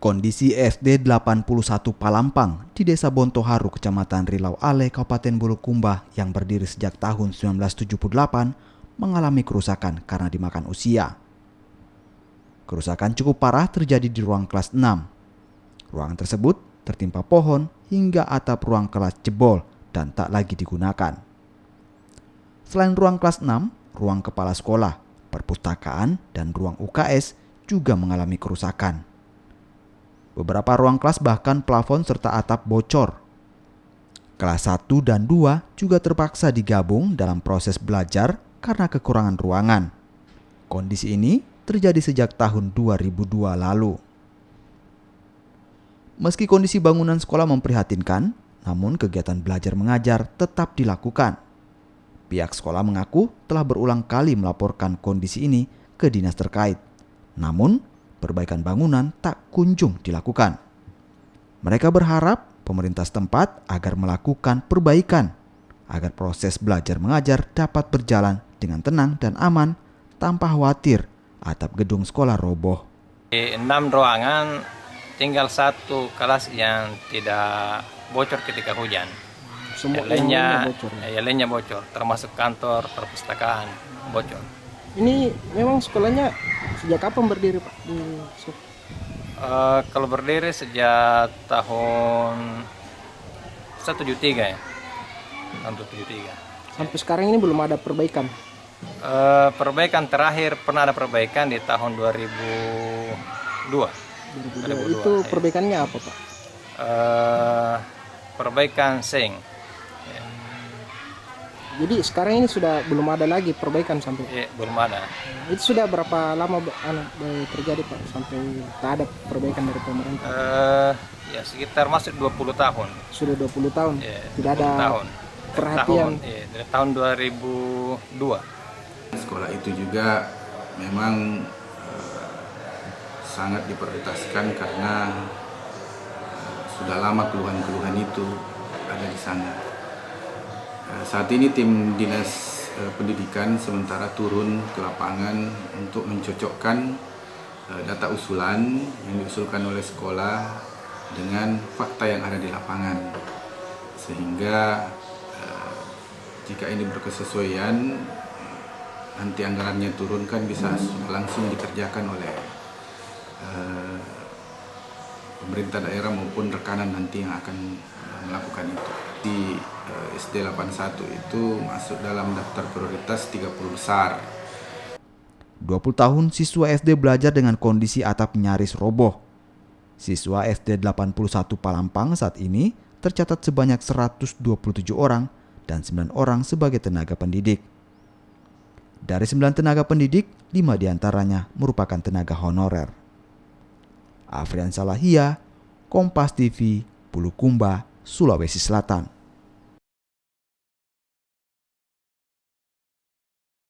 Kondisi SD 81 Palampang di Desa Bontoharu, Kecamatan Rilau Ale, Kabupaten Bulukumba yang berdiri sejak tahun 1978 mengalami kerusakan karena dimakan usia. Kerusakan cukup parah terjadi di ruang kelas 6. Ruangan tersebut tertimpa pohon hingga atap ruang kelas jebol dan tak lagi digunakan. Selain ruang kelas 6, ruang kepala sekolah, perpustakaan, dan ruang UKS juga mengalami kerusakan. Beberapa ruang kelas bahkan plafon serta atap bocor. Kelas 1 dan 2 juga terpaksa digabung dalam proses belajar karena kekurangan ruangan. Kondisi ini terjadi sejak tahun 2002 lalu. Meski kondisi bangunan sekolah memprihatinkan, namun kegiatan belajar mengajar tetap dilakukan. Pihak sekolah mengaku telah berulang kali melaporkan kondisi ini ke dinas terkait. Namun, perbaikan bangunan tak kunjung dilakukan. Mereka berharap pemerintah setempat agar melakukan perbaikan agar proses belajar mengajar dapat berjalan dengan tenang dan aman tanpa khawatir atap gedung sekolah roboh. Di 6 ruangan tinggal 1 kelas yang tidak bocor ketika hujan. Semua lainnya bocor, termasuk kantor, perpustakaan bocor. Ini memang sekolahnya sejak kapan berdiri, Pak? Kalau berdiri sejak tahun 173 ya. Tahun 173. Sampai sekarang ini belum ada perbaikan. Perbaikan terakhir pernah ada perbaikan di tahun 2002. Itu perbaikannya apa, Pak? Perbaikan seng. Ya. Jadi sekarang ini sudah belum ada lagi perbaikan sampai? Ya, belum ada. Itu sudah berapa lama terjadi, Pak, sampai tak ada perbaikan dari pemerintah? Ya sekitar masuk 20 tahun. Sudah 20 tahun? Ya, tidak ada tahun. perhatian? Dari tahun 2002. Sekolah itu juga memang sangat diprioritaskan karena sudah lama keluhan-keluhan itu ada di sana. Saat ini tim dinas pendidikan sementara turun ke lapangan untuk mencocokkan data usulan yang diusulkan oleh sekolah dengan fakta yang ada di lapangan, sehingga jika ini berkesesuaian nanti anggarannya turun kan bisa langsung dikerjakan oleh pemerintah daerah maupun rekanan nanti yang akan melakukan itu. Di SD 81 itu masuk dalam daftar prioritas 30 besar. 20 tahun siswa SD belajar dengan kondisi atap nyaris roboh. Siswa SD 81 Palampang saat ini tercatat sebanyak 127 orang dan 9 orang sebagai tenaga pendidik. Dari 9 tenaga pendidik, 5 diantaranya merupakan tenaga honorer. Afrian Salahia, Kompas TV, Bulukumba, Sulawesi Selatan.